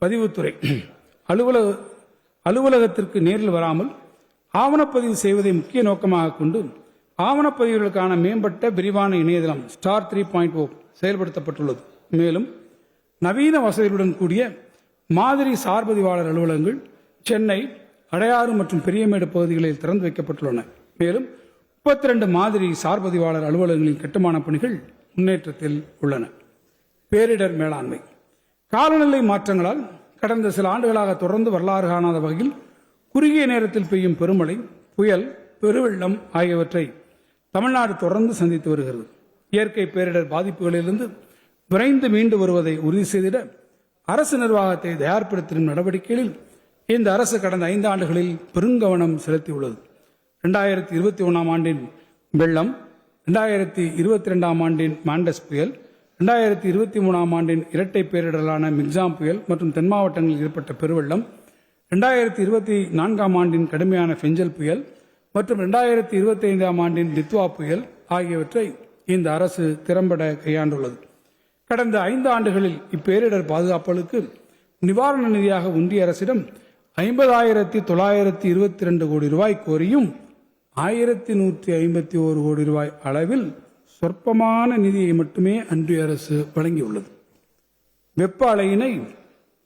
பதிவுத்துறை அலுவலகத்திற்கு நேரில் வராமல் ஆவணப்பதிவு செய்வதை முக்கிய நோக்கமாக கொண்டு ஆவணப்பதிவுகளுக்கான மேம்பட்ட விரிவான இணையதளம் ஸ்டார் 3.0 செயல்படுத்தப்பட்டுள்ளது. மேலும் நவீன வசதிகளுடன் கூடிய மாதிரி சார்பதிவாளர் அலுவலகங்கள் சென்னை, அடையாறு மற்றும் பெரியமேடு பகுதிகளில் திறந்து வைக்கப்பட்டுள்ளன. மேலும் 32 மாதிரி சார்பதிவாளர் அலுவலகங்களின் கட்டுமான பணிகள் முன்னேற்றத்தில் உள்ளன. பேரிடர் மேலாண்மை. காலநிலை மாற்றங்களால் கடந்த சில ஆண்டுகளாக தொடர்ந்து வரலாறு காணாத வகையில் குறுகிய நேரத்தில் பெய்யும் பெருமழை, புயல், பெருவெள்ளம் ஆகியவற்றை தமிழ்நாடு தொடர்ந்து சந்தித்து வருகிறது. இயற்கை பேரிடர் பாதிப்புகளிலிருந்து விரைந்து மீண்டு வருவதை உறுதி செய்திட அரசு நிர்வாகத்தை தயார்படுத்தும் நடவடிக்கைகளில் இந்த அரசு கடந்த 5 ஆண்டுகளில் பெருங்கவனம் செலுத்தியுள்ளது. 2021 ஆண்டின் வெள்ளம், 2022 ஆண்டின் மாண்டஸ் புயல், 2023 ஆண்டின் இரட்டை பேரிடரான மிக்ஜாம் புயல் மற்றும் தென் மாவட்டங்களில் ஏற்பட்ட பெருவெள்ளம், 2024 ஆண்டின் கடுமையான பெஞ்சல் புயல் மற்றும் 2025 ஆண்டின் தித்வா புயல் ஆகியவற்றை இந்த அரசு திறம்பட கையாண்டுள்ளது. கடந்த 5 ஆண்டுகளில் இப்பேரிடர் பாதுகாப்புகளுக்கு நிவாரண நிதியாக ஒன்றிய அரசிடம் 50,922 கோடி ரூபாய் கோரியும் 1,151 கோடி ரூபாய் அளவில் சொற்பமான நிதியை மட்டுமே ஒன்றிய அரசு வழங்கியுள்ளது. வெப்ப அலையினை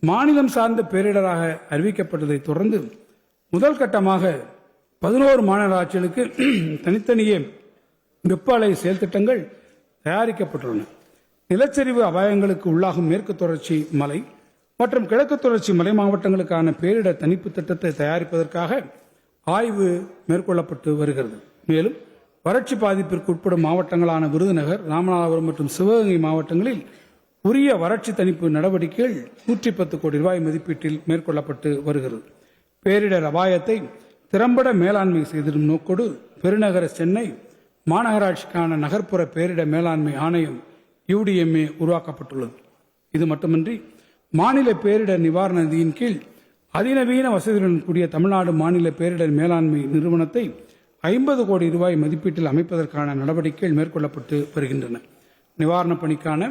மாநிலம் சார்ந்த பேரிடராக அறிவிக்கப்பட்டதை தொடர்ந்து முதல் கட்டமாக 11 மாநகராட்சிகளுக்கு தனித்தனியே வெப்ப அலை செயல் திட்டங்கள் தயாரிக்கப்பட்டுள்ளன. நிலச்சரிவு அபாயங்களுக்கு உள்ளாகும் மேற்கு தொடர்ச்சி மலை மற்றும் கிழக்கு தொடர்ச்சி மலை மாவட்டங்களுக்கான பேரிடர் தணிப்பு திட்டத்தை தயாரிப்பதற்காக ஆய்வு மேற்கொள்ளப்பட்டு வருகிறது. மேலும் வறட்சி பாதிப்பிற்கு உட்படும் மாவட்டங்களான விருதுநகர், ராமநாதபுரம் மற்றும் சிவகங்கை மாவட்டங்களில் உரிய வறட்சி தணிப்பு நடவடிக்கைகள் 110 கோடி ரூபாய் மதிப்பீட்டில் மேற்கொள்ளப்பட்டு வருகிறது. பேரிடர் அபாயத்தை திறம்பட மேலாண்மை செய்திடும் நோக்கோடு பெருநகர சென்னை மாநகராட்சிக்கான நகர்ப்புற பேரிடர் மேலாண்மை ஆணையம் UDMA உருவாக்கப்பட்டுள்ளது. இது மட்டுமின்றி மாநில பேரிடர் நிவாரண நிதியின் கீழ் அதிநவீன வசதிகளுடன் கூடிய தமிழ்நாடு மாநில பேரிடர் மேலாண்மை நிறுவனத்தை 50 கோடி ரூபாய் மதிப்பீட்டில் அமைப்பதற்கான நடவடிக்கைகள் மேற்கொள்ளப்பட்டு வருகின்றன. நிவாரணப் பணிக்கான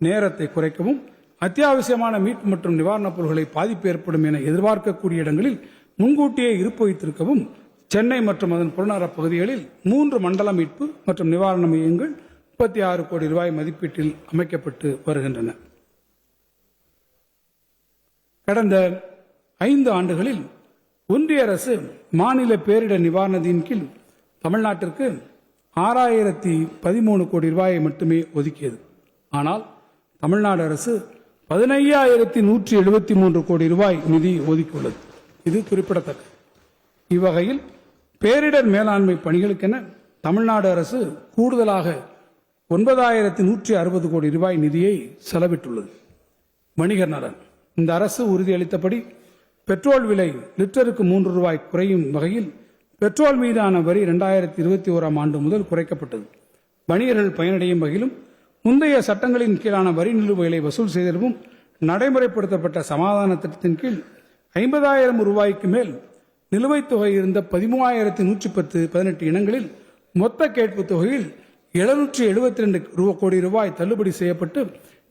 நேரத்தை குறைக்கவும், அத்தியாவசியமான மீட்பு மற்றும் நிவாரணப் பொருட்களை பாதிப்பு ஏற்படும் என எதிர்பார்க்கக்கூடிய இடங்களில் முன்கூட்டியே இருப்பு வைத்திருக்கவும் சென்னை மற்றும் அதன் புறநகர பகுதிகளில் 3 மண்டல மீட்பு மற்றும் நிவாரண மையங்கள் 36 கோடி ரூபாய் மதிப்பீட்டில் அமைக்கப்பட்டு வருகின்றன. கடந்த 5 ஆண்டுகளில் ஒன்றிய அரசு மாநில பேரிடர் நிவாரண நிதியின் கீழ் தமிழ்நாட்டிற்கு 6,013 கோடி ரூபாயை மட்டுமே ஒதுக்கியது. ஆனால் தமிழ்நாடு அரசு 15,173 கோடி ரூபாய் நிதி ஒதுக்கியுள்ளது. இது குறிப்பிடத்தக்கது. இவ்வகையில் பேரிடர் மேலாண்மை பணிகளுக்கென தமிழ்நாடு அரசு கூடுதலாக 9,160 கோடி ரூபாய் நிதியை செலவிட்டுள்ளது. வணிகர் நலன். இந்த அரசு உறுதியளித்தபடி பெட்ரோல் விலை லிட்டருக்கு 3 ரூபாய் குறையும் வகையில் பெட்ரோல் மீதான வரி 2021 ஆண்டு முதல் குறைக்கப்பட்டது. வணிகர்கள் பயனடையும் வகையிலும் முந்தைய சட்டங்களின் கீழான வரி நிலுவைகளை வசூல் செய்திடவும் நடைமுறைப்படுத்தப்பட்ட சமாதான திட்டத்தின் கீழ் 50,000 ரூபாய்க்கு மேல் நிலுவைத் தொகை இருந்த 13,118 இனங்களில் மொத்த கேட்பு தொகையில் 772 கோடி ரூபாய் தள்ளுபடி செய்யப்பட்டு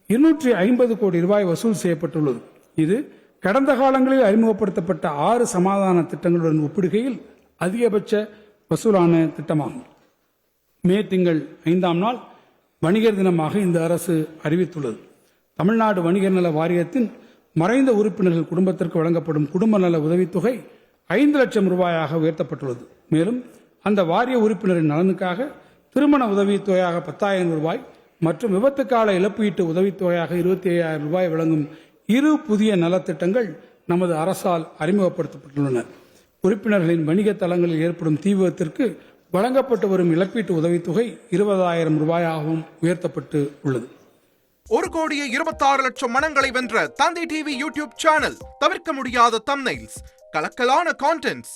250 கோடி ரூபாய் வசூல் செய்யப்பட்டுள்ளது. இது கடந்த காலங்களில் அறிமுகப்படுத்தப்பட்ட 6 சமாதான திட்டங்களுடன் ஒப்பிடுகையில் அதிகபட்ச வசூலான திட்டமாகும். மே திங்கள் 5ஆம் நாள் வணிகர் தினமாக இந்த அரசு அறிவித்துள்ளது. தமிழ்நாடு வணிகர் நல வாரியத்தின் மறைந்த உறுப்பினர்கள் குடும்பத்திற்கு வழங்கப்படும் குடும்ப நல உதவித்தொகை 5 லட்சம் ரூபாயாக உயர்த்தப்பட்டுள்ளது. மேலும் அந்த வாரிய உறுப்பினரின் நலனுக்காக திருமண உதவித்தொகையாக 10,000 ரூபாய் மற்றும் விபத்து கால இழப்பீட்டு உதவித்தொகையாக 25,000 ரூபாய் வழங்கும் 2 புதிய நலத்திட்டங்கள் நமது அரசால் அறிமுகப்படுத்தப்பட்டுள்ளன. உறுப்பினர்களின் வணிக தளங்களில் ஏற்படும் தீ விபத்திற்கு வழங்கப்பட்டு வரும் இழப்பீட்டு உதவித்தொகை 20,000 ரூபாயாகவும் உயர்த்தப்பட்டு உள்ளது. 1,26,00,000 மனங்களை வென்ற தந்தி டிவி யூடியூப் சேனல். தவிர்க்க முடியாத தம்ப்நெயில்ஸ், கலக்கலான கான்டென்ட்ஸ்.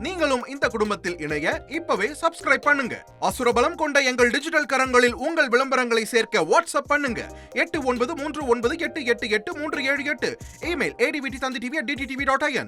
நீங்களும் இந்த குடும்பத்தில் இணைய இப்பவே சப்ஸ்கிரைப் பண்ணுங்க. அசுரபலம் கொண்ட எங்கள் டிஜிட்டல் கரங்களில் உங்கள் விளம்பரங்களை சேர்க்க வாட்ஸ்அப் பண்ணுங்க. 8939888838. Email advttv@dttv.in.